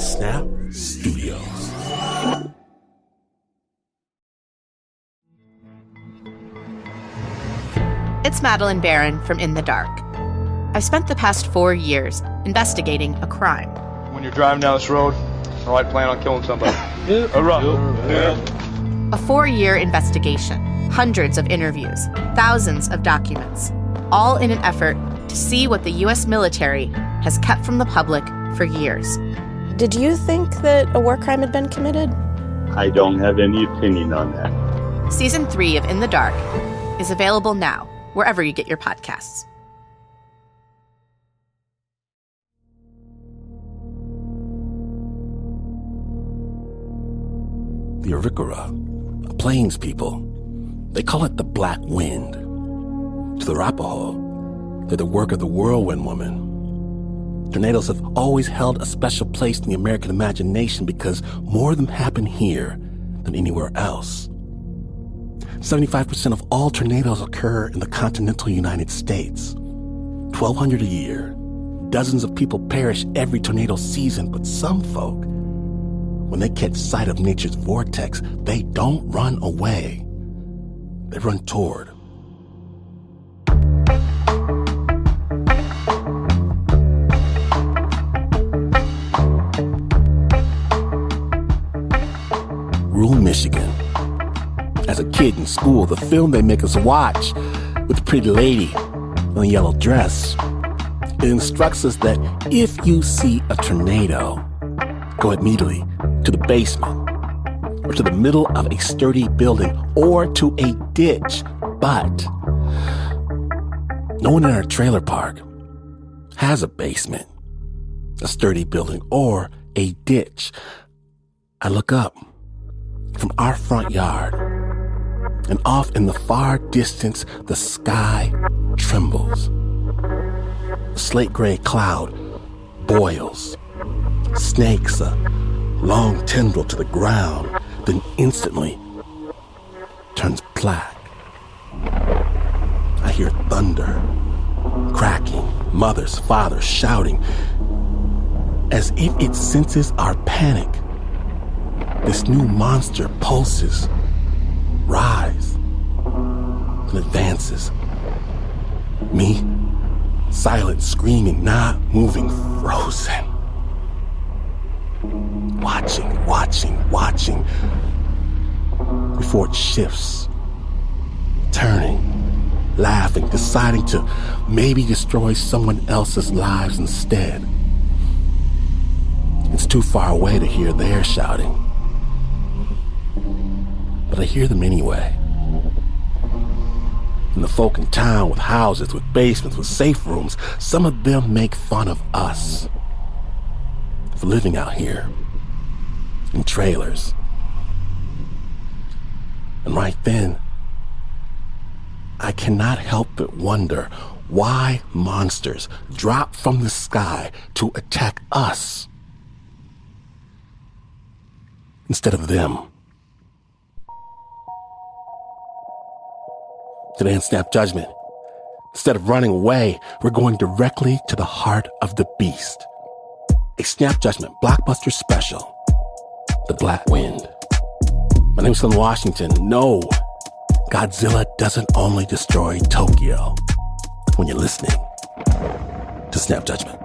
Snap Studios. It's Madeline Barron from In the Dark. I've spent the past 4 years investigating a crime. When you're driving down this road, I like plan on killing somebody. Yeah. A 4-year investigation, hundreds of interviews, thousands of documents, all in an effort to see what the U.S. military has kept from the public for years. Did you think that a war crime had been committed? I don't have any opinion on that. Season 3 of In the Dark is available now, wherever you get your podcasts. The Arikara, a plains people, they call it the Black Wind. To the Arapaho, they're the work of the whirlwind woman. Tornadoes have always held a special place in the American imagination because more of them happen here than anywhere else. 75% of all tornadoes occur in the continental United States. 1,200 a year. Dozens of people perish every tornado season, but some folk, when they catch sight of nature's vortex, they don't run away. They run toward. Rural Michigan. As a kid in school, the film they make us watch with the pretty lady in a yellow dress, it instructs us that if you see a tornado, go immediately to the basement or to the middle of a sturdy building or to a ditch. But no one in our trailer park has a basement, a sturdy building, or a ditch. I look up from our front yard, and off in the far distance, the sky trembles. A slate gray cloud boils, snakes a long tendril to the ground, then instantly turns black. I hear thunder, cracking, mothers, fathers shouting, as if it senses our panic. This new monster pulses, rise, and advances. Me, silent, screaming, not moving, frozen. Watching, before it shifts, turning, laughing, deciding to maybe destroy someone else's lives instead. It's too far away to hear their shouting, but I hear them anyway. And the folk in town with houses, with basements, with safe rooms, some of them make fun of us for living out here in trailers. And right then, I cannot help but wonder why monsters drop from the sky to attack us instead of them. Today in Snap Judgment, instead of running away, we're going directly to the heart of the beast. A Snap Judgment blockbuster special, The Black Wind. My name's Slim Washington. No, Godzilla doesn't only destroy Tokyo. When you're listening to Snap Judgment.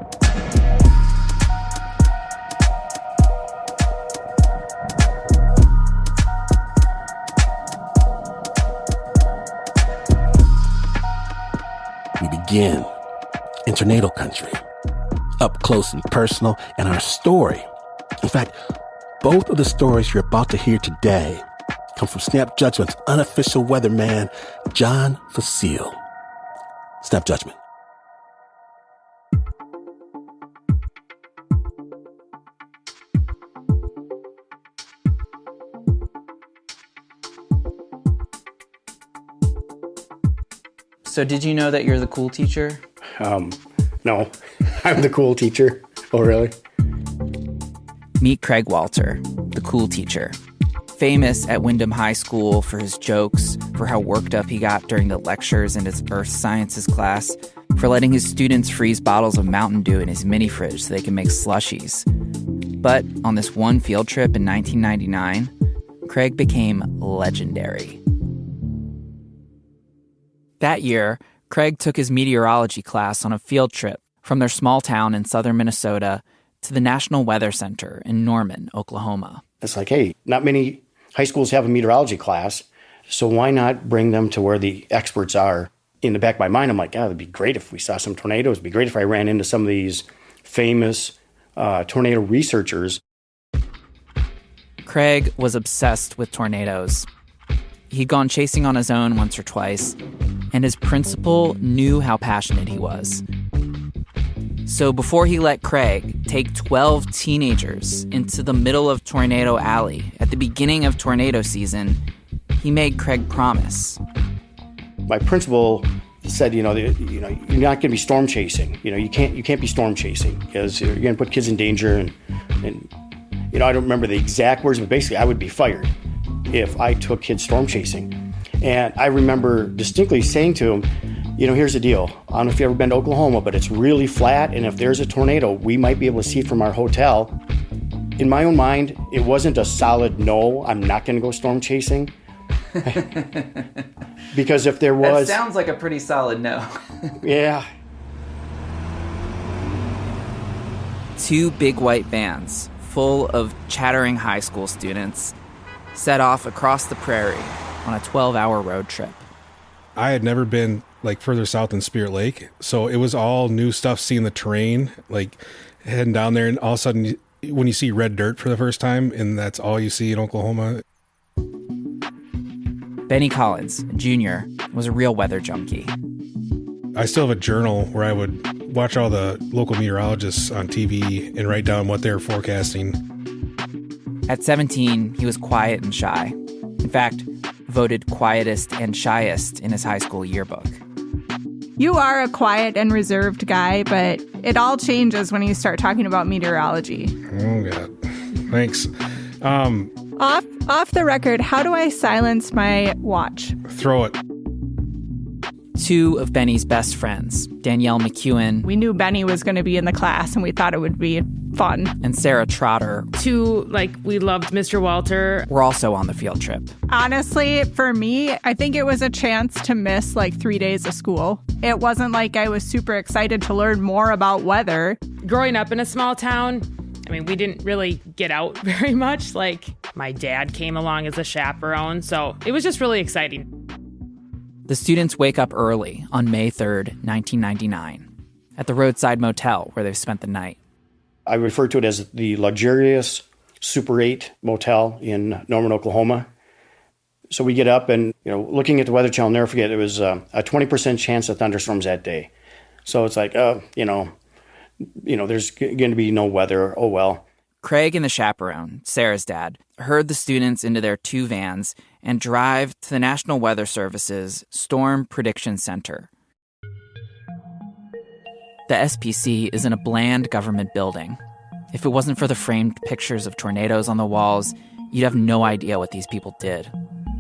We begin in tornado country, up close and personal, and our story. In fact, both of the stories you're about to hear today come from Snap Judgment's unofficial weatherman, John Fecile. Snap Judgment. So did you know that you're the cool teacher? No, I'm the cool teacher. Oh, really? Meet Craig Wolter, the cool teacher. Famous at Windom High School for his jokes, for how worked up he got during the lectures in his earth sciences class, for letting his students freeze bottles of Mountain Dew in his mini fridge so they can make slushies. But on this one field trip in 1999, Craig became legendary. That year, Craig took his meteorology class on a field trip from their small town in southern Minnesota to the National Weather Center in Norman, Oklahoma. It's like, hey, not many high schools have a meteorology class, so why not bring them to where the experts are? In the back of my mind, I'm like, it'd be great if we saw some tornadoes. It'd be great if I ran into some of these famous tornado researchers. Craig was obsessed with tornadoes. He'd gone chasing on his own once or twice, and his principal knew how passionate he was. So before he let Craig take 12 teenagers into the middle of Tornado Alley at the beginning of tornado season, he made Craig promise. My principal said, you're not going to be storm chasing. You can't be storm chasing because you're going to put kids in danger. And I don't remember the exact words, but basically I would be fired if I took kids storm chasing. And I remember distinctly saying to him, here's the deal. I don't know if you've ever been to Oklahoma, but it's really flat. And if there's a tornado, we might be able to see it from our hotel. In my own mind, it wasn't a solid no, I'm not going to go storm chasing. Because if there was... That sounds like a pretty solid no. Yeah. 2 big white vans full of chattering high school students set off across the prairie on a 12-hour road trip. I had never been further south than Spirit Lake, so it was all new stuff, seeing the terrain, heading down there, and all of a sudden when you see red dirt for the first time, and that's all you see in Oklahoma. Benny Collins, Jr., was a real weather junkie. I still have a journal where I would watch all the local meteorologists on TV and write down what they were forecasting. At 17, he was quiet and shy. In fact, voted quietest and shyest in his high school yearbook. You are a quiet and reserved guy, but it all changes when you start talking about meteorology. Oh, God. Thanks. Off the record, how do I silence my watch? Throw it. 2 of Benny's best friends, Danielle McEwen. We knew Benny was going to be in the class, and we thought it would be fun. And Sarah Trotter. 2, we loved Mr. Wolter. Were also on the field trip. Honestly, for me, I think it was a chance to miss 3 days of school. It wasn't like I was super excited to learn more about weather. Growing up in a small town, we didn't really get out very much. My dad came along as a chaperone, so it was just really exciting. The students wake up early on May 3rd, 1999, at the roadside motel where they've spent the night. I refer to it as the luxurious Super 8 motel in Norman, Oklahoma. So we get up and, looking at the Weather Channel, I'll never forget, it was a 20% chance of thunderstorms that day. So it's there's going to be no weather. Oh, well. Craig and the chaperone, Sarah's dad, herd the students into their 2 vans and drive to the National Weather Service's Storm Prediction Center. The SPC is in a bland government building. If it wasn't for the framed pictures of tornadoes on the walls, you'd have no idea what these people did,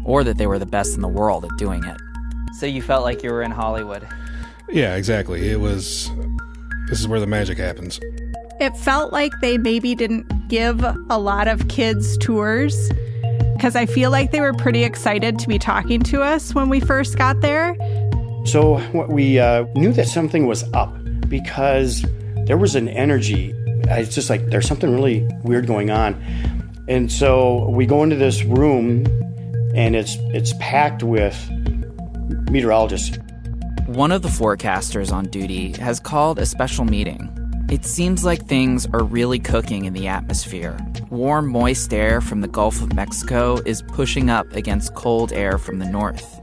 or that they were the best in the world at doing it. So you felt like you were in Hollywood. Yeah, exactly. This is where the magic happens. It felt like they maybe didn't give a lot of kids tours, because I feel like they were pretty excited to be talking to us when we first got there. So we knew that something was up because there was an energy. It's just there's something really weird going on. And so we go into this room, and it's packed with meteorologists. One of the forecasters on duty has called a special meeting. It seems like things are really cooking in the atmosphere. Warm, moist air from the Gulf of Mexico is pushing up against cold air from the north.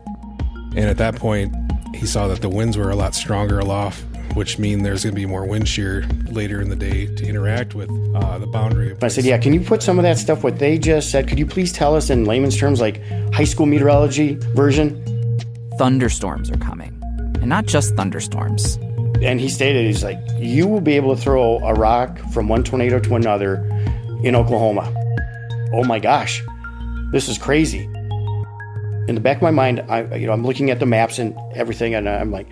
And at that point, he saw that the winds were a lot stronger aloft, which means there's going to be more wind shear later in the day to interact with the boundary. I said, can you put some of that stuff, what they just said, could you please tell us in layman's terms, high school meteorology version? Thunderstorms are coming. And not just thunderstorms. And he stated, he's you will be able to throw a rock from one tornado to another in Oklahoma. Oh my gosh, this is crazy. In the back of my mind, I'm looking at the maps and everything, and I'm like,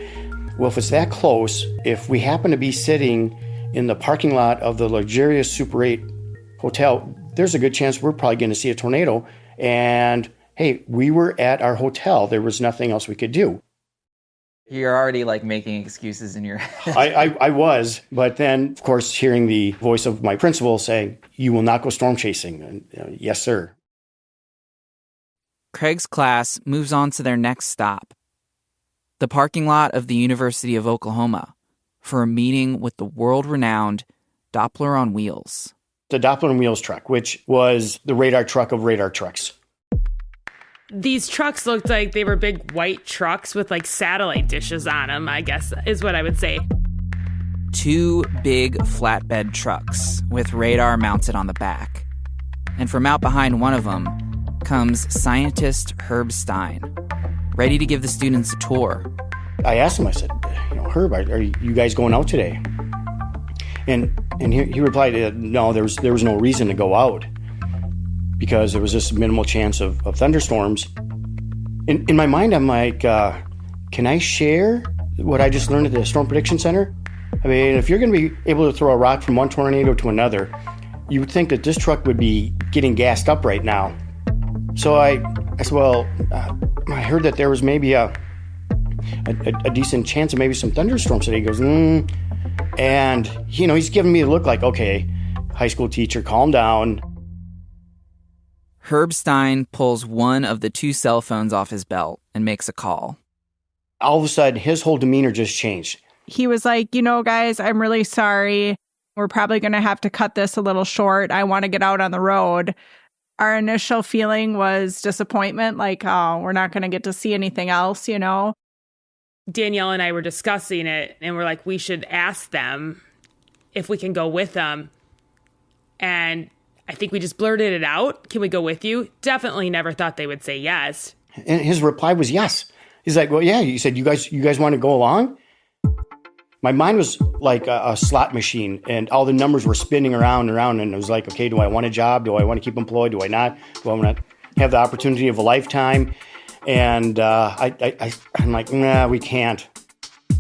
well, if it's that close, if we happen to be sitting in the parking lot of the luxurious Super 8 hotel, there's a good chance we're probably going to see a tornado. And hey, we were at our hotel. There was nothing else we could do. You're already like making excuses in your head. I was, but then, of course, hearing the voice of my principal saying, "You will not go storm chasing." And, yes, sir. Craig's class moves on to their next stop, the parking lot of the University of Oklahoma, for a meeting with the world-renowned Doppler on Wheels. The Doppler on Wheels truck, which was the radar truck of radar trucks. These trucks looked like they were big white trucks with like satellite dishes on them, I guess is what I would say. 2 big flatbed trucks with radar mounted on the back. And from out behind one of them comes scientist Herb Stein, ready to give the students a tour. I asked him, I said, Herb, are you guys going out today? And he replied, no, there was no reason to go out, because there was this minimal chance of thunderstorms. In my mind, I'm like, can I share what I just learned at the Storm Prediction Center? I mean, if you're going to be able to throw a rock from one tornado to another, you would think that this truck would be getting gassed up right now. So I said, well, I heard that there was maybe a decent chance of maybe some thunderstorms today. He goes, And, he's giving me a look like, okay, high school teacher, calm down. Herb Stein pulls one of the 2 cell phones off his belt and makes a call. All of a sudden, his whole demeanor just changed. He was like, guys, I'm really sorry. We're probably going to have to cut this a little short. I want to get out on the road. Our initial feeling was disappointment, like, oh, we're not going to get to see anything else, Danielle and I were discussing it, and we're like, we should ask them if we can go with them. And I think we just blurted it out. Can we go with you? Definitely never thought they would say yes. And his reply was yes. He's like, well, yeah, you said you guys want to go along? My mind was like a slot machine, and all the numbers were spinning around and around. And it was like, okay, do I want a job? Do I want to keep employed? Do I not? Do I want to have the opportunity of a lifetime? And I'm like, nah, we can't.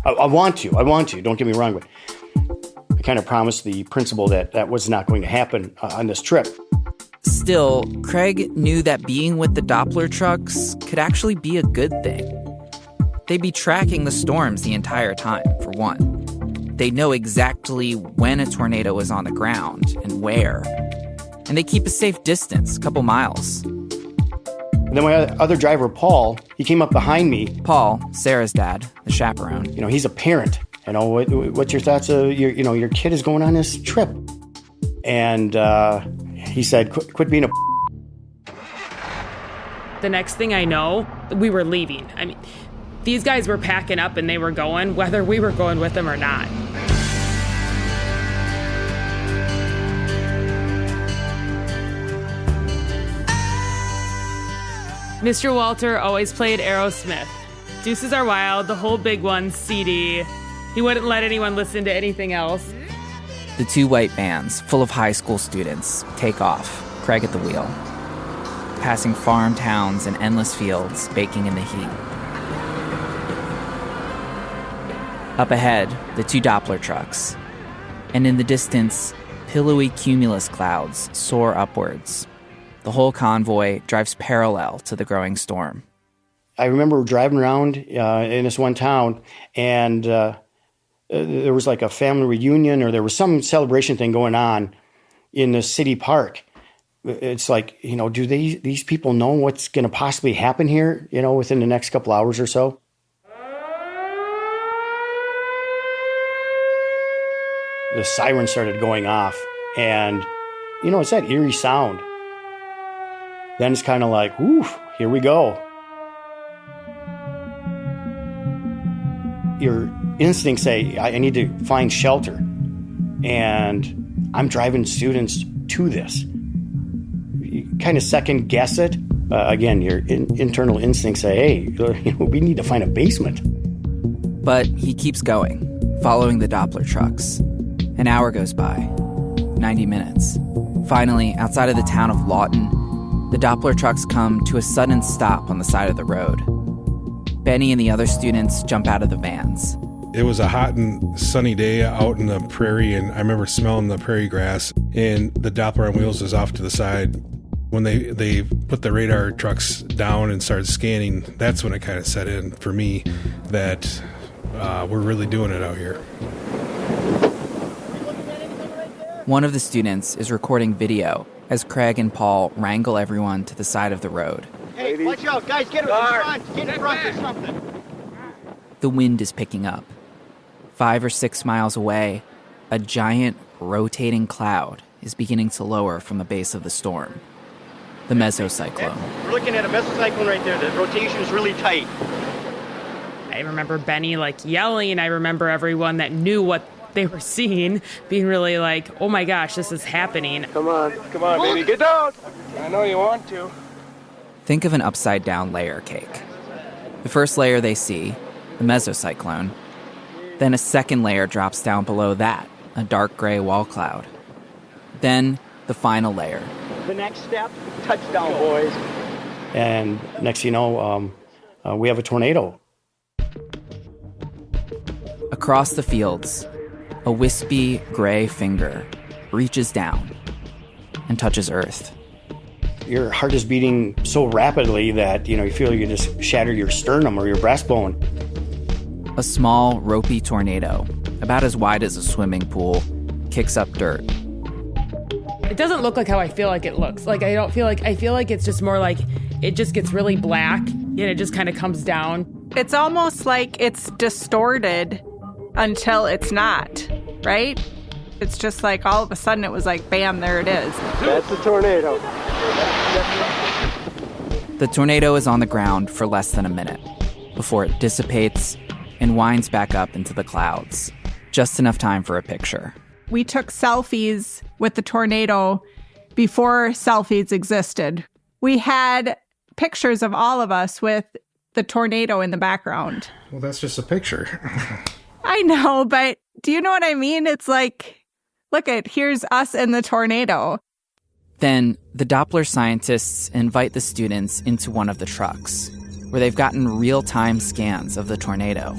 I want to. Don't get me wrong, but I kind of promised the principal that was not going to happen on this trip. Still, Craig knew that being with the Doppler trucks could actually be a good thing. They'd be tracking the storms the entire time, for one. They'd know exactly when a tornado was on the ground and where. And they keep a safe distance, a couple miles. And then my other driver, Paul, he came up behind me. Paul, Sarah's dad, the chaperone. He's a parent. What's your thoughts of your kid is going on this trip? And he said, quit being a. The next thing I know, we were leaving. I mean, these guys were packing up and they were going, whether we were going with them or not. Mr. Wolter always played Aerosmith. Deuces Are Wild, the whole Big One CD. He wouldn't let anyone listen to anything else. The 2 white vans, full of high school students, take off, Craig at the wheel, passing farm towns and endless fields baking in the heat. Up ahead, the 2 Doppler trucks. And in the distance, pillowy cumulus clouds soar upwards. The whole convoy drives parallel to the growing storm. I remember driving around in this one town, and there was like a family reunion, or there was some celebration thing going on in the city park. It's like, do these people know what's going to possibly happen here, within the next couple hours or so? The siren started going off, and, it's that eerie sound. Then it's kind of like, whew, here we go. Your instincts say, I need to find shelter. And I'm driving students to this. You kind of second guess it. Again, your internal instincts say, hey, we need to find a basement. But he keeps going, following the Doppler trucks. An hour goes by, 90 minutes. Finally, outside of the town of Lawton, the Doppler trucks come to a sudden stop on the side of the road. Benny and the other students jump out of the vans. It was a hot and sunny day out in the prairie, and I remember smelling the prairie grass, and the Doppler on wheels was off to the side. When they put the radar trucks down and started scanning, that's when it kind of set in for me that we're really doing it out here. One of the students is recording video as Craig and Paul wrangle everyone to the side of the road. Hey, watch out, guys, get in front. Get in front or something. The wind is picking up. 5 or 6 miles away, a giant rotating cloud is beginning to lower from the base of the storm. The mesocyclone. We're looking at a mesocyclone right there. The rotation is really tight. I remember Benny yelling. I remember everyone that knew what they were seeing being really oh my gosh, this is happening. Come on, baby, get down. I know you want to. Think of an upside down layer cake. The first layer they see, the mesocyclone. Then a second layer drops down below that, a dark gray wall cloud. Then the final layer. The next step, touchdown, boys. And next thing you know, we have a tornado. Across the fields, a wispy gray finger reaches down and touches earth. Your heart is beating so rapidly that, you feel you just shatter your sternum or your breastbone. A small, ropey tornado, about as wide as a swimming pool, kicks up dirt. It doesn't look like how I feel like it looks. I feel like it's just more it just gets really black and it just kind of comes down. It's almost like it's distorted until it's not, right? It's just all of a sudden it was bam, there it is. That's a tornado. The tornado is on the ground for less than a minute before it dissipates and winds back up into the clouds. Just enough time for a picture. We took selfies with the tornado before selfies existed. We had pictures of all of us with the tornado in the background. Well, that's just a picture. I know, but do you know what I mean? It's here's us in the tornado. Then the Doppler scientists invite the students into one of the trucks, where they've gotten real-time scans of the tornado.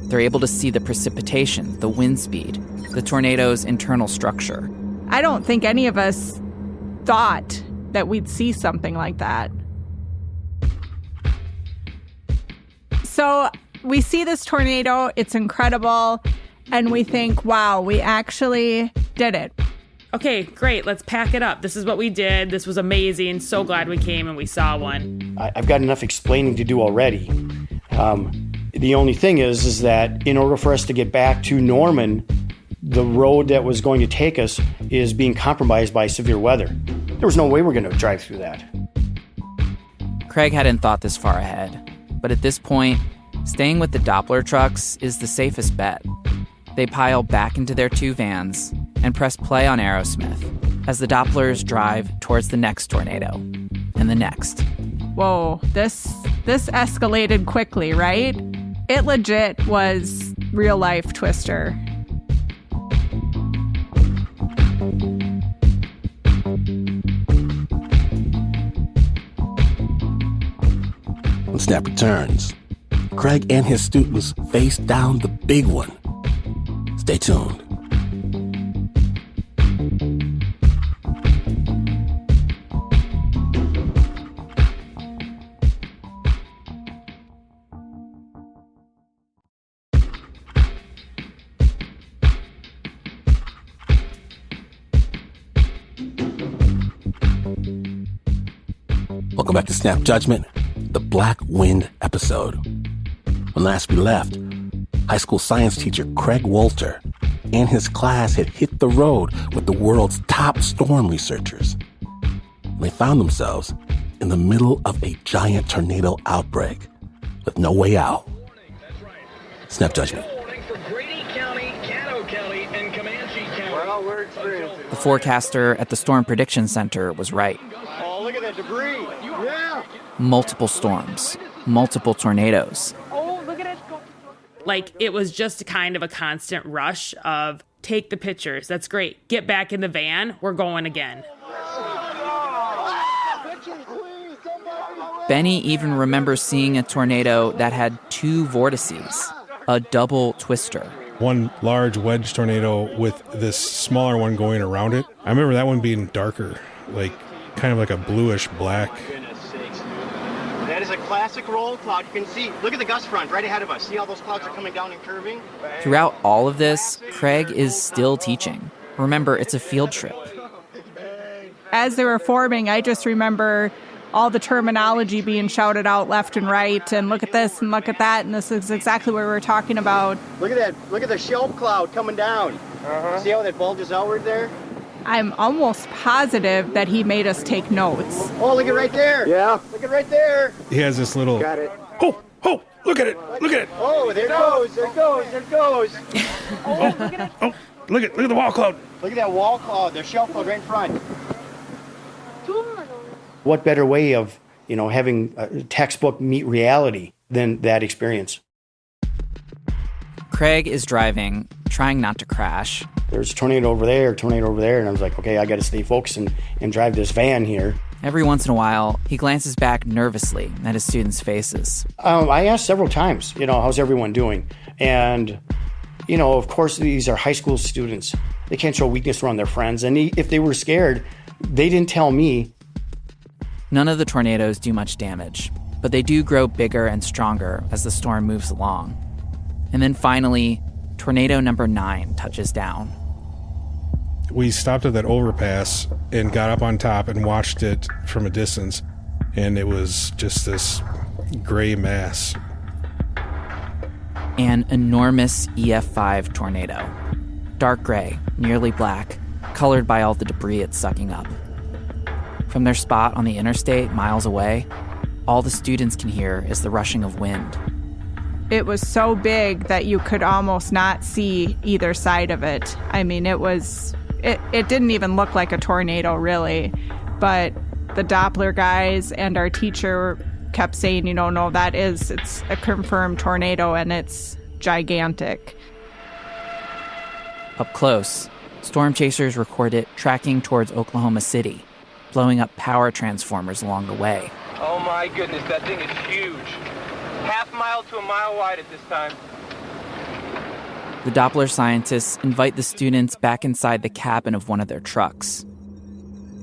They're able to see the precipitation, the wind speed, the tornado's internal structure. I don't think any of us thought that we'd see something like that. So we see this tornado, it's incredible, and we think, wow, we actually did it. Okay, great, let's pack it up. This is what we did. This was amazing. So glad we came and we saw one. I've got enough explaining to do already. The only thing is that in order for us to get back to Norman, the road that was going to take us is being compromised by severe weather. There was no way we're going to drive through that. Craig hadn't thought this far ahead, but at this point, staying with the Doppler trucks is the safest bet. They pile back into their 2 vans and press play on Aerosmith as the Dopplers drive towards the next tornado and the next. Whoa, this escalated quickly, right? It legit was real life Twister. When Snap returns, Craig and his students face down the big one. Stay tuned. Welcome back to Snap Judgment, the Black Wind episode. When last we left, high school science teacher Craig Wolter and his class had hit the road with the world's top storm researchers. And they found themselves in the middle of a giant tornado outbreak with no way out. Snap Judgment. The forecaster at the Storm Prediction Center was right. Oh, look at that debris. Yeah. Multiple storms, multiple tornadoes. Oh, look at it. It was just kind of a constant rush of take the pictures. That's great. Get back in the van. We're going again. Benny even remembers seeing a tornado that had 2 vortices, a double twister. One large wedge tornado with this smaller one going around it. I remember that one being darker, like kind of like a bluish black. That is a classic roll cloud. You can see, look at the gust front right ahead of us. See how those clouds are coming down and curving? Throughout all of this, Craig is still teaching. Remember, it's a field trip. As they were forming, I just remember all the terminology being shouted out left and right, and look at this and look at that, and this is exactly what we were talking about. Look at that. Look at the shelf cloud coming down. See how that bulges outward there? I'm almost positive that he made us take notes. Oh, look at right there. Yeah. Look at right there. He has this little... Got it. Oh, look at it. Look at it. Oh, there it goes. There it goes. There it goes. Oh, look at it. Oh, look at the wall cloud. Look at that wall cloud. The shelf cloud right in front. What better way of, having a textbook meet reality than that experience? Craig is driving, trying not to crash. There's a tornado over there, and I was like, okay, I got to stay focused and drive this van here. Every once in a while, he glances back nervously at his students' faces. I asked several times, how's everyone doing? And, of course, these are high school students. They can't show weakness around their friends. And if they were scared, they didn't tell me. None of the tornadoes do much damage, but they do grow bigger and stronger as the storm moves along. And then finally, tornado number 9 touches down. We stopped at that overpass and got up on top and watched it from a distance, and it was just this gray mass. An enormous EF5 tornado. Dark gray, nearly black, colored by all the debris it's sucking up. From their spot on the interstate miles away, all the students can hear is the rushing of wind. It was so big that you could almost not see either side of it. I mean, it didn't even look like a tornado, really. But the Doppler guys and our teacher kept saying, no, it's a confirmed tornado, and it's gigantic. Up close, storm chasers record it tracking towards Oklahoma City, blowing up power transformers along the way. Oh my goodness, that thing is huge. Half mile to a mile wide at this time. The Doppler scientists invite the students back inside the cabin of one of their trucks.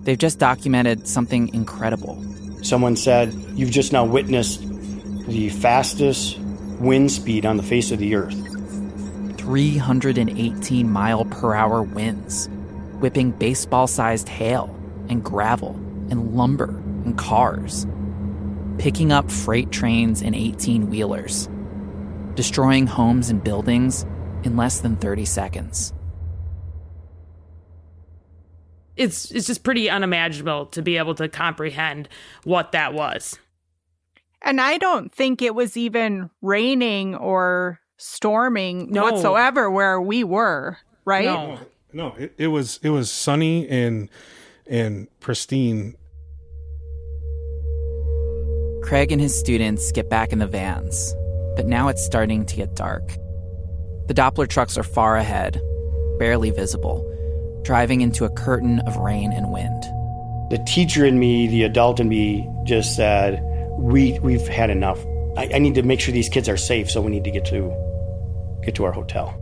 They've just documented something incredible. Someone said, you've just now witnessed the fastest wind speed on the face of the earth. 318 mile per hour winds, whipping baseball-sized hail and gravel and lumber and cars, picking up freight trains and 18-wheelers, destroying homes and buildings in less than 30 seconds. It's just pretty unimaginable to be able to comprehend what that was. And I don't think it was even raining or storming whatsoever where we were, right? No, it was sunny and pristine. Craig and his students get back in the vans, but now it's starting to get dark. The Doppler trucks are far ahead, barely visible, driving into a curtain of rain and wind. The teacher in me, the adult in me, just said, we've had enough. I need to make sure these kids are safe, so we need to get to our hotel.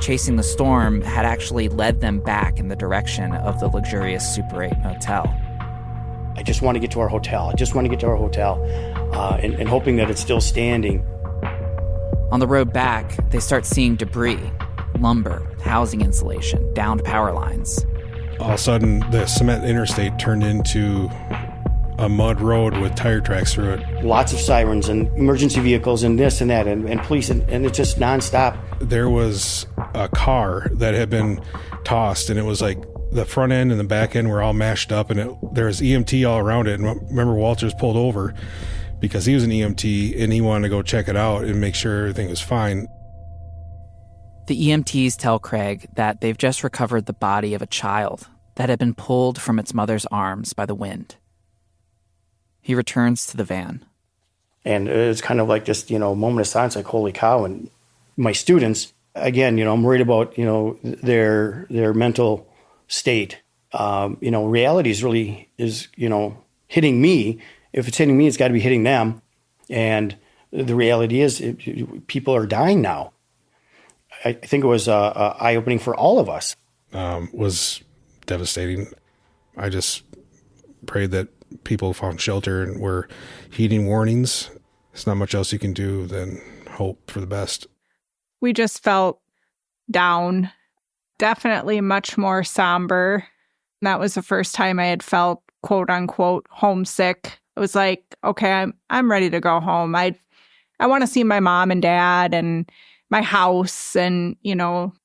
Chasing the storm had actually led them back in the direction of the luxurious Super 8 motel. I just want to get to our hotel. And hoping that it's still standing. On the road back, they start seeing debris, lumber, housing insulation, downed power lines. All of a sudden, the cement interstate turned into a mud road with tire tracks through it. Lots of sirens and emergency vehicles and this and that and police, and it's just nonstop. There was a car that had been tossed, and it was like the front end and the back end were all mashed up, and there was EMT all around it. And remember, Walters pulled over because he was an EMT and he wanted to go check it out and make sure everything was fine. The EMTs tell Craig that they've just recovered the body of a child that had been pulled from its mother's arms by the wind. He returns to the van. And it's kind of like this, moment of silence, like, holy cow. And my students, again, I'm worried about, their mental state. Reality is hitting me. If it's hitting me, it's got to be hitting them. And the reality is people are dying now. I think it was eye-opening for all of us. Was devastating. I just prayed that people found shelter and were heeding warnings. There's not much else you can do than hope for the best. We just felt down, definitely much more somber. That was the first time I had felt, quote unquote, homesick. It was like, okay, I'm ready to go home. I want to see my mom and dad and my house and,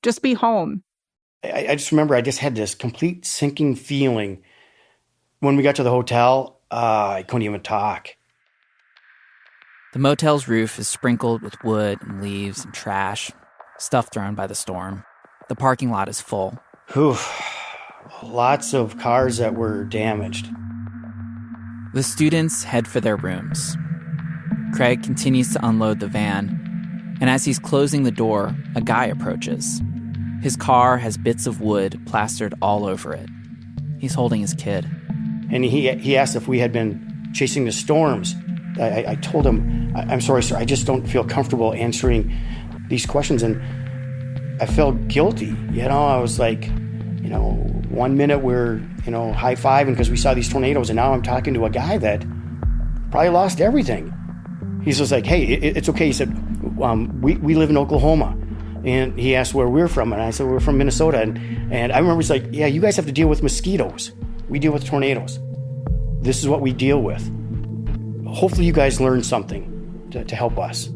just be home. I just remember I just had this complete sinking feeling. When we got to the hotel, I couldn't even talk. The motel's roof is sprinkled with wood and leaves and trash, stuff thrown by the storm. The parking lot is full. Lots of cars that were damaged. The students head for their rooms. Craig continues to unload the van, and as he's closing the door, a guy approaches. His car has bits of wood plastered all over it. He's holding his kid. And he asked if we had been chasing the storms. I told him, I'm sorry, sir, I just don't feel comfortable answering these questions. And I felt guilty. I was like, 1 minute we're, high-fiving because we saw these tornadoes, and now I'm talking to a guy that probably lost everything. He's just like, hey, it's okay. He said, we live in Oklahoma. And he asked where we're from, and I said, we're from Minnesota. And I remember he's like, yeah, you guys have to deal with mosquitoes. We deal with tornadoes. This is what we deal with. Hopefully you guys learn something to help us.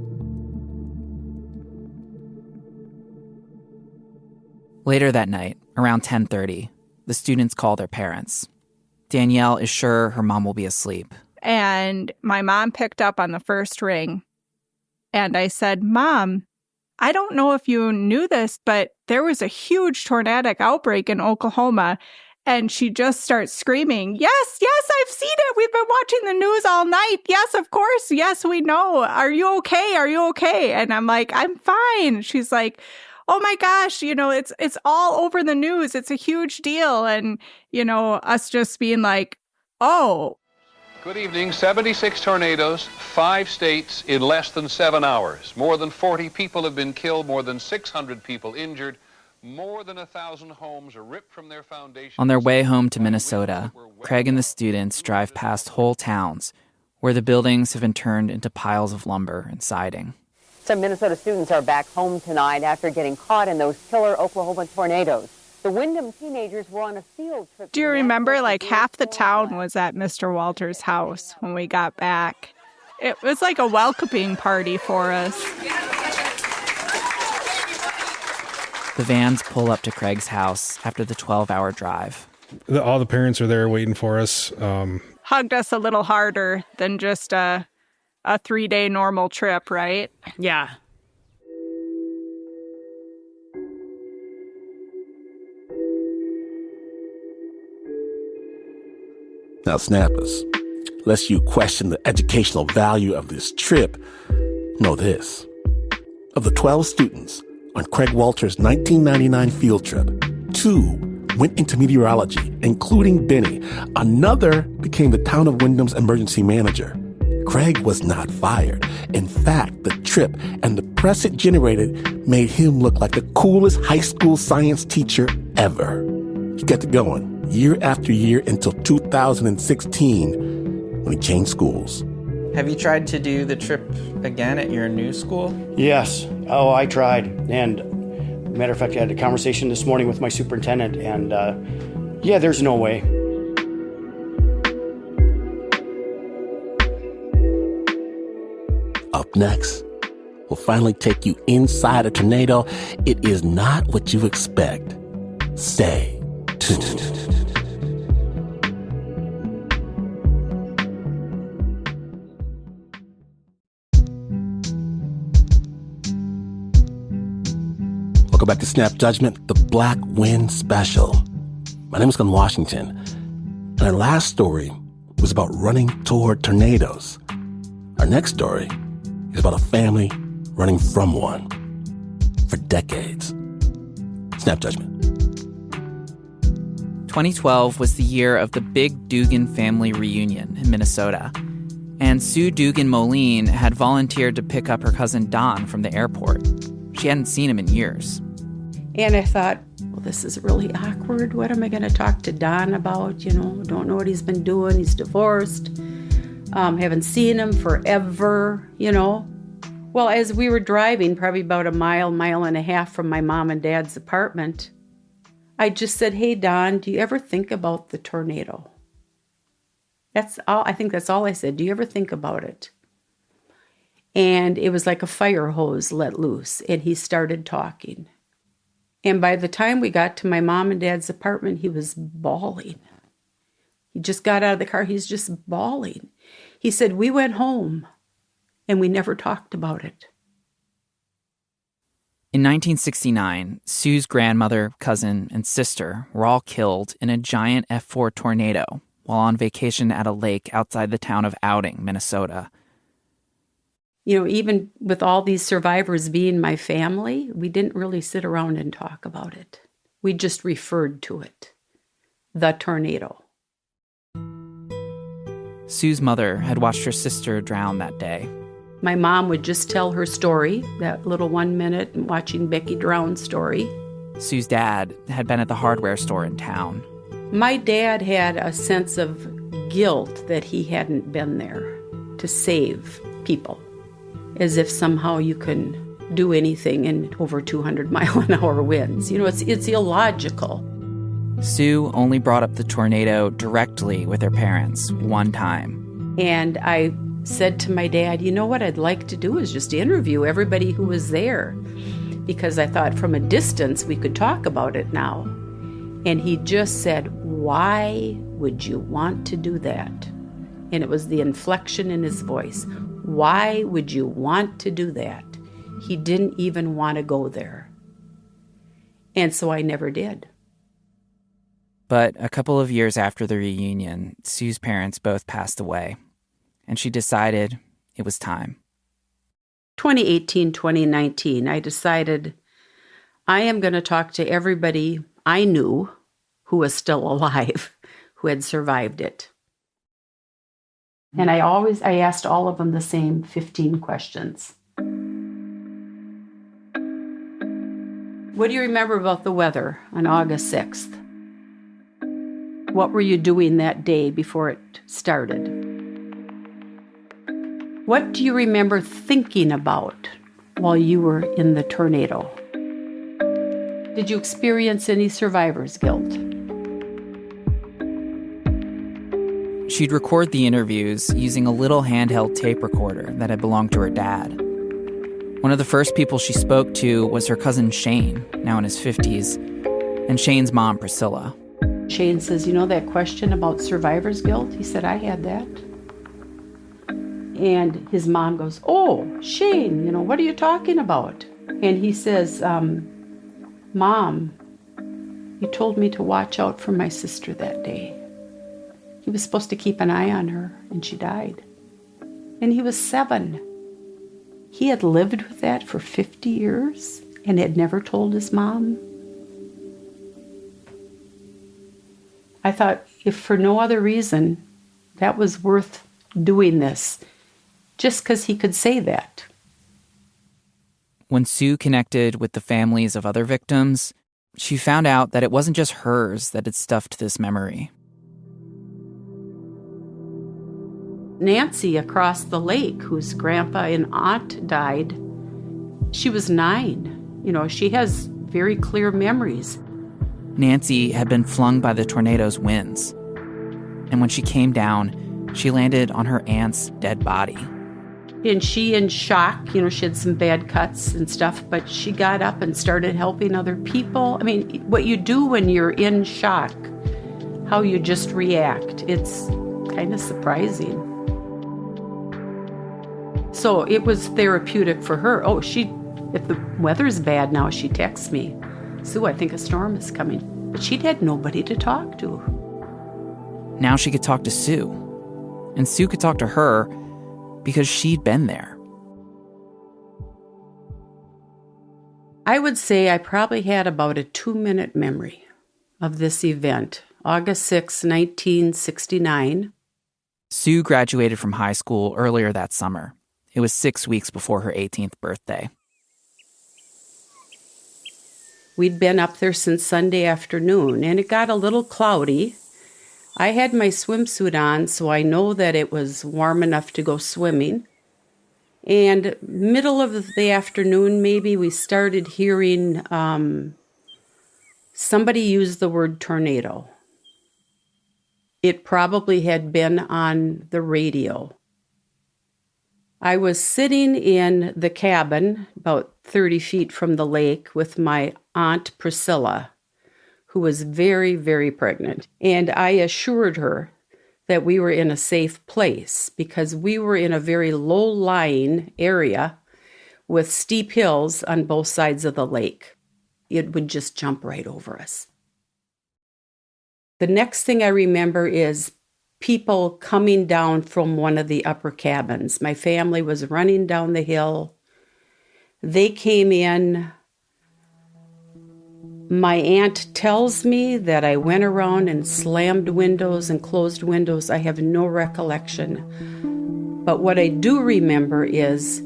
Later that night, around 10:30, the students call their parents. Danielle is sure her mom will be asleep. And my mom picked up on the first ring. And I said, Mom, I don't know if you knew this, but there was a huge tornadic outbreak in Oklahoma. And she just starts screaming, yes, I've seen it. We've been watching the news all night. Yes, of course. Yes, we know. Are you okay? Are you okay? And I'm like, I'm fine. She's like, oh my gosh, it's all over the news. It's a huge deal. And, us just being like, oh. Good evening. 76 tornadoes, 5 states in less than 7 hours. More than 40 people have been killed, more than 600 people injured. More than 1,000 homes are ripped from their foundations. On their way home to Minnesota, Craig and the students drive past whole towns where the buildings have been turned into piles of lumber and siding. Some Minnesota students are back home tonight after getting caught in those killer Oklahoma tornadoes. The Windom teenagers were on a field trip. Do you remember, half the town was at Mr. Wolter's house when we got back? It was like a welcoming party for us. The vans pull up to Craig's house after the 12-hour drive. All the parents are there waiting for us. Hugged us a little harder than just a 3-day normal trip, right? Yeah. Now, snappers, lest you question the educational value of this trip, know this. Of the 12 students on Craig Wolter's 1999 field trip, 2 went into meteorology, including Benny. Another became the town of Windom's emergency manager. Craig was not fired. In fact, the trip and the press it generated made him look like the coolest high school science teacher ever. He kept it going year after year until 2016 when he changed schools. Have you tried to do the trip again at your new school? Yes. Oh, I tried. And matter of fact, I had a conversation this morning with my superintendent, and there's no way. Up next, we'll finally take you inside a tornado. It is not what you expect. Stay tuned. Welcome back to Snap Judgment, the Black Wind Special. My name is Glenn Washington, and our last story was about running toward tornadoes. Our next story is about a family running from one for decades. Snap Judgment. 2012 was the year of the big Dugan family reunion in Minnesota, And Sue Dugan Moline had volunteered to pick up her cousin Don from the airport. She hadn't seen him in years. And I thought, well, this is really awkward. What am I going to talk to Don about? Don't know what he's been doing. He's divorced. Haven't seen him forever, Well, as we were driving, probably about a mile and a half from my mom and dad's apartment, I just said, hey, Don, do you ever think about the tornado? That's all. I think that's all I said. Do you ever think about it? And it was like a fire hose let loose, and he started talking. And by the time we got to my mom and dad's apartment, he was bawling. He just got out of the car. He's just bawling. He said, we went home, and we never talked about it. In 1969, Sue's grandmother, cousin, and sister were all killed in a giant F4 tornado while on vacation at a lake outside the town of Outing, Minnesota. Even with all these survivors being my family, we didn't really sit around and talk about it. We just referred to it. The tornado. Sue's mother had watched her sister drown that day. My mom would just tell her story, that little 1 minute watching Becky drown story. Sue's dad had been at the hardware store in town. My dad had a sense of guilt that he hadn't been there to save people, as if somehow you can do anything in over 200-mile-an-hour winds. It's illogical. Sue only brought up the tornado directly with her parents one time. And I said to my dad, what I'd like to do is just interview everybody who was there, because I thought from a distance we could talk about it now. And he just said, why would you want to do that? And it was the inflection in his voice. Why would you want to do that? He didn't even want to go there. And so I never did. But a couple of years after the reunion, Sue's parents both passed away, and she decided it was time. 2018, 2019, I decided I am going to talk to everybody I knew who was still alive, who had survived it. And I asked all of them the same 15 questions. What do you remember about the weather on August 6th? What were you doing that day before it started? What do you remember thinking about while you were in the tornado? Did you experience any survivor's guilt? She'd record the interviews using a little handheld tape recorder that had belonged to her dad. One of the first people she spoke to was her cousin Shane, now in his 50s, and Shane's mom, Priscilla. Shane says, that question about survivor's guilt? He said, I had that. And his mom goes, oh, Shane, what are you talking about? And he says, Mom, you told me to watch out for my sister that day. He was supposed to keep an eye on her, and she died. And he was 7. He had lived with that for 50 years and had never told his mom. I thought, if for no other reason, that was worth doing this, just because he could say that. When Sue connected with the families of other victims, she found out that it wasn't just hers that had stuffed this memory. Nancy across the lake, whose grandpa and aunt died, she was 9. She has very clear memories. Nancy had been flung by the tornado's winds. And when she came down, she landed on her aunt's dead body. And she, in shock, she had some bad cuts and stuff, but she got up and started helping other people. I mean, what you do when you're in shock, how you just react, it's kind of surprising. So it was therapeutic for her. If the weather's bad now, she texts me, Sue, I think a storm is coming. But she'd had nobody to talk to. Now she could talk to Sue. And Sue could talk to her because she'd been there. I would say I probably had about a 2-minute memory of this event, August 6, 1969. Sue graduated from high school earlier that summer. It was 6 weeks before her 18th birthday. We'd been up there since Sunday afternoon, and it got a little cloudy. I had my swimsuit on, so I know that it was warm enough to go swimming. And middle of the afternoon, maybe, we started hearing somebody use the word tornado. It probably had been on the radio. I was sitting in the cabin about 30 feet from the lake with my Aunt Priscilla, who was very, very pregnant. And I assured her that we were in a safe place because we were in a very low-lying area with steep hills on both sides of the lake. It would just jump right over us. The next thing I remember is people coming down from one of the upper cabins. My family was running down the hill. They came in. My aunt tells me that I went around and slammed windows and closed windows. I have no recollection. But what I do remember is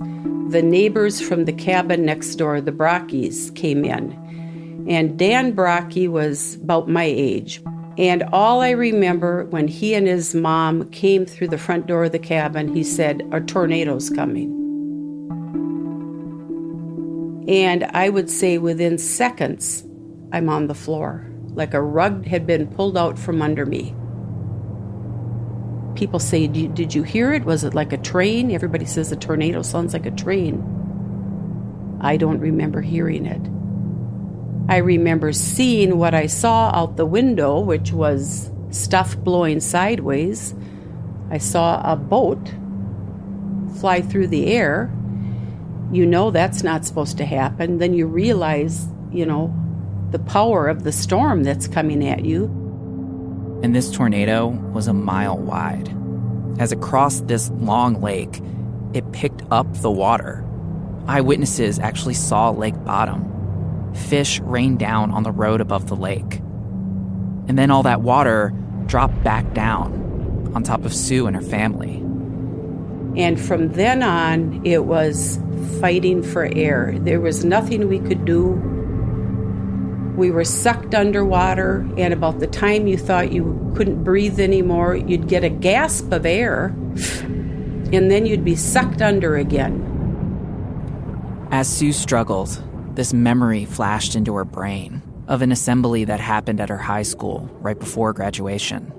the neighbors from the cabin next door, the Brockies, came in. And Dan Brocky was about my age. And all I remember when he and his mom came through the front door of the cabin, he said, "A tornado's coming." And I would say within seconds, I'm on the floor, like a rug had been pulled out from under me. People say, did you hear it? Was it like a train? Everybody says a tornado sounds like a train. I don't remember hearing it. I remember seeing what I saw out the window, which was stuff blowing sideways. I saw a boat fly through the air. You know that's not supposed to happen. Then you realize, the power of the storm that's coming at you. And this tornado was a mile wide. As it crossed this long lake, it picked up the water. Eyewitnesses actually saw lake bottom. Fish rained down on the road above the lake. And then all that water dropped back down on top of Sue and her family. And from then on, it was fighting for air. There was nothing we could do. We were sucked underwater, and about the time you thought you couldn't breathe anymore, you'd get a gasp of air, and then you'd be sucked under again. As Sue struggled, this memory flashed into her brain of an assembly that happened at her high school right before graduation.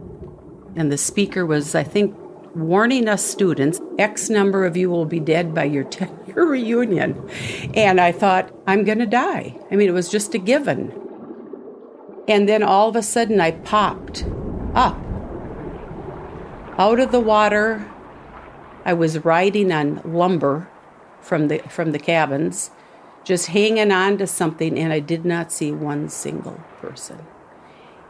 And the speaker was, I think, warning us students, X number of you will be dead by your 10-year reunion. And I thought, I'm going to die. I mean, it was just a given. And then all of a sudden I popped up out of the water. I was riding on lumber from the cabins, just hanging on to something, and I did not see one single person.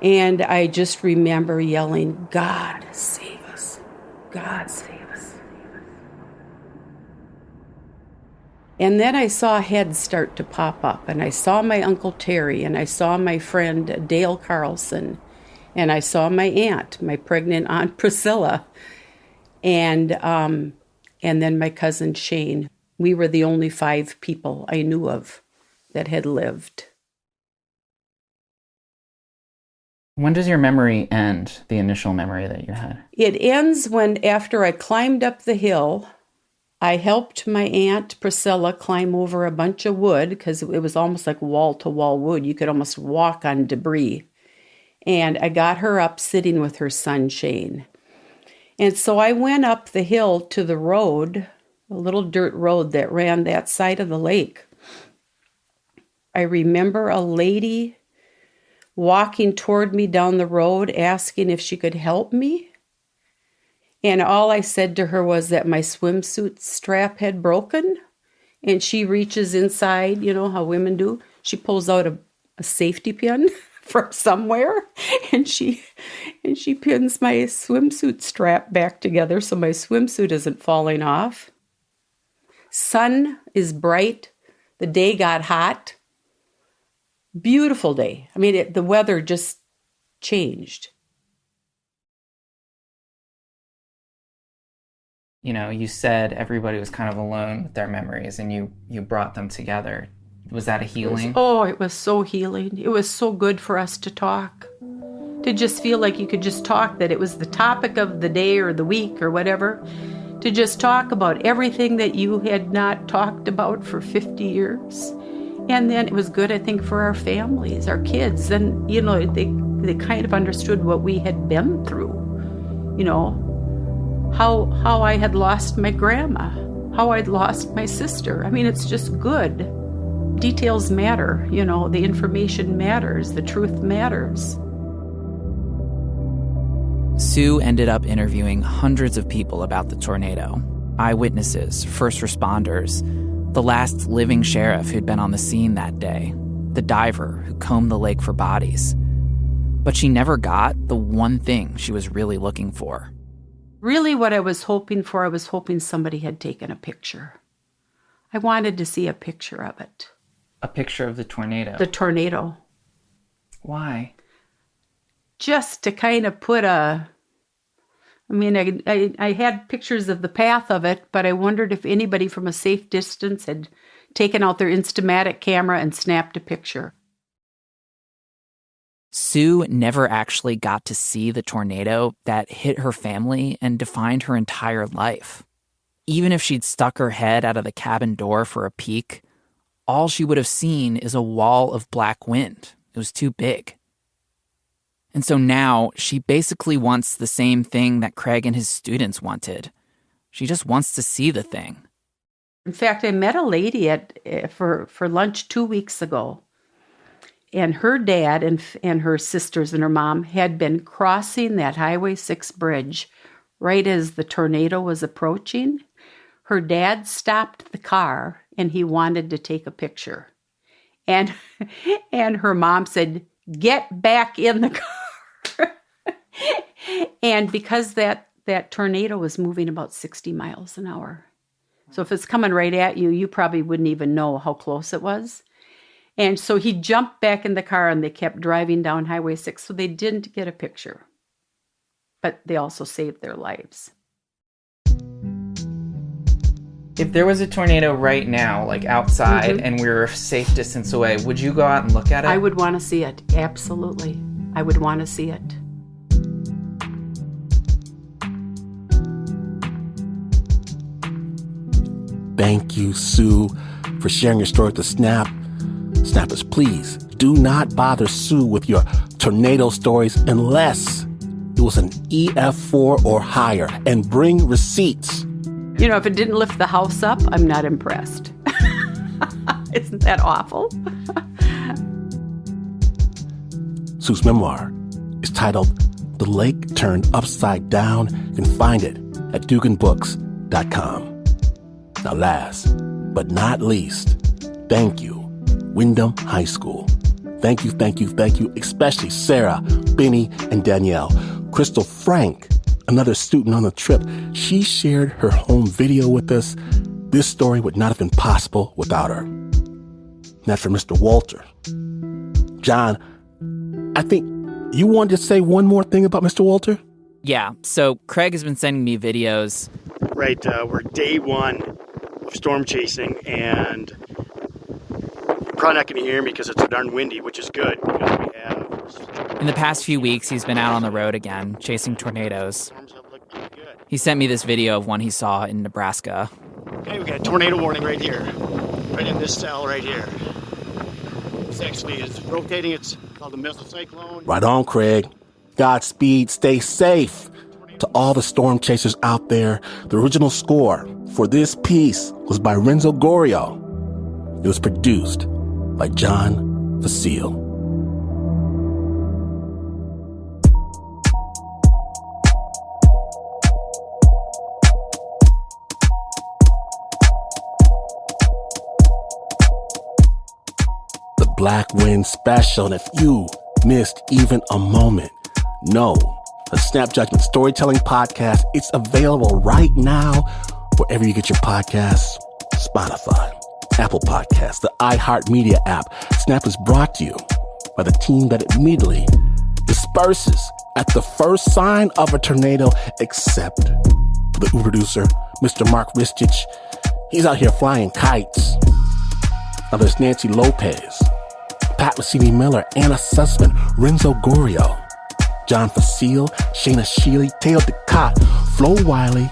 And I just remember yelling, "God save us, God save us." And then I saw heads start to pop up, and I saw my Uncle Terry, and I saw my friend Dale Carlson, and I saw my aunt, my pregnant Aunt Priscilla, and then my cousin Shane. We were the only 5 people I knew of that had lived. When does your memory end, the initial memory that you had? It ends when, after I climbed up the hill, I helped my Aunt Priscilla climb over a bunch of wood, because it was almost like wall-to-wall wood. You could almost walk on debris. And I got her up sitting with her son, Shane. And so I went up the hill to the road, a little dirt road that ran that side of the lake. I remember a lady walking toward me down the road, asking if she could help me. And all I said to her was that my swimsuit strap had broken. And she reaches inside, you know how women do. She pulls out a safety pin from somewhere, and she pins my swimsuit strap back together so my swimsuit isn't falling off. Sun is bright. The day got hot. Beautiful day. I mean, the weather just changed. You know, you said everybody was kind of alone with their memories and you brought them together. Was that a healing? It was so healing. It was so good for us to talk. To just feel like you could just talk, that it was the topic of the day or the week or whatever. To just talk about everything that you had not talked about for 50 years. And then it was good, I think, for our families, our kids. And, you know, they kind of understood what we had been through. You know, how I had lost my grandma, how I'd lost my sister. I mean, it's just good. Details matter, you know, the information matters, the truth matters. Sue ended up interviewing hundreds of people about the tornado. Eyewitnesses, first responders, the last living sheriff who'd been on the scene that day, the diver who combed the lake for bodies. But she never got the one thing she was really looking for. Really what I was hoping for, I was hoping somebody had taken a picture. I wanted to see a picture of it. A picture of the tornado? The tornado. Why? Just to kind of put I had pictures of the path of it, but I wondered if anybody from a safe distance had taken out their Instamatic camera and snapped a picture. Sue never actually got to see the tornado that hit her family and defined her entire life. Even if she'd stuck her head out of the cabin door for a peek, all she would have seen is a wall of black wind. It was too big. And so now she basically wants the same thing that Craig and his students wanted. She just wants to see the thing. In fact, I met a lady for lunch 2 weeks ago. And her dad and her sisters and her mom had been crossing that Highway 6 bridge right as the tornado was approaching. Her dad stopped the car and he wanted to take a picture. And her mom said, "Get back in the car." And because that tornado was moving about 60 miles an hour. So if it's coming right at you, you probably wouldn't even know how close it was. And so he jumped back in the car and they kept driving down Highway 6, so they didn't get a picture. But they also saved their lives. If there was a tornado right now, like outside, and we were a safe distance away, would you go out and look at it? I would want to see it, absolutely. I would want to see it. Thank you, Sue, for sharing your story with the Snap. Snappers, please do not bother Sue with your tornado stories unless it was an EF4 or higher, and bring receipts. You know, if it didn't lift the house up, I'm not impressed. Isn't that awful? Sue's memoir is titled The Lake Turned Upside Down. You can find it at duganbooks.com. Now, last but not least, thank you, Windom High School. Thank you, especially Sarah, Benny, and Danielle. Crystal Frank, another student on the trip, she shared her home video with us. This story would not have been possible without her. That's for Mr. Wolter. John, I think you wanted to say one more thing about Mr. Wolter? Yeah, so Craig has been sending me videos. Right, we're day one of storm chasing, and you're probably not going to hear me because it's so darn windy, which is good because we have... In the past few weeks, he's been out on the road again, chasing tornadoes. He sent me this video of one he saw in Nebraska. Okay, we got a tornado warning right here. Right in this cell right here. It's rotating. It's called a mesocyclone. Right on, Craig. Godspeed. Stay safe. To all the storm chasers out there, the original score for this piece was by Renzo Gorrio. It was produced by John Fecile. Black Wind Special. And if you missed even a moment, know the Snap Judgment Storytelling Podcast, it's available right now wherever you get your podcasts. Spotify, Apple Podcasts, the iHeartMedia app. Snap is brought to you by the team that immediately disperses at the first sign of a tornado, except for the Uber producer, Mr. Mark Ristich. He's out here flying kites. Now there's Nancy Lopez, Pat Mesiti-Miller, Anna Sussman, Renzo Gorrio, John Fecile, Shayna Shealy, Teo Ducot, Flo Wiley,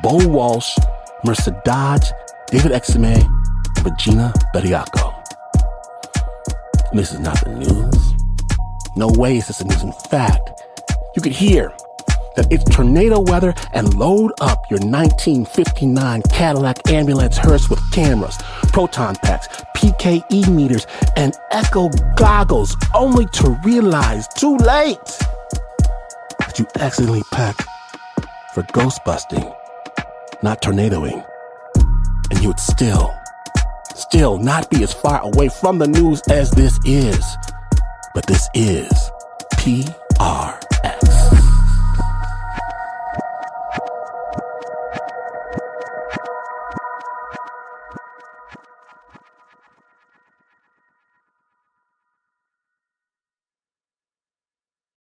Bo Walsh, Marissa Dodge, David Exime, and Regina Bediaco. And this is not the news. No way is this the news. In fact, you could hear that it's tornado weather and load up your 1959 Cadillac ambulance hearse with cameras, proton packs, PKE meters, and echo goggles, only to realize too late that you accidentally packed for ghost busting, not tornadoing. And you would still not be as far away from the news as this is. But this is PTSD.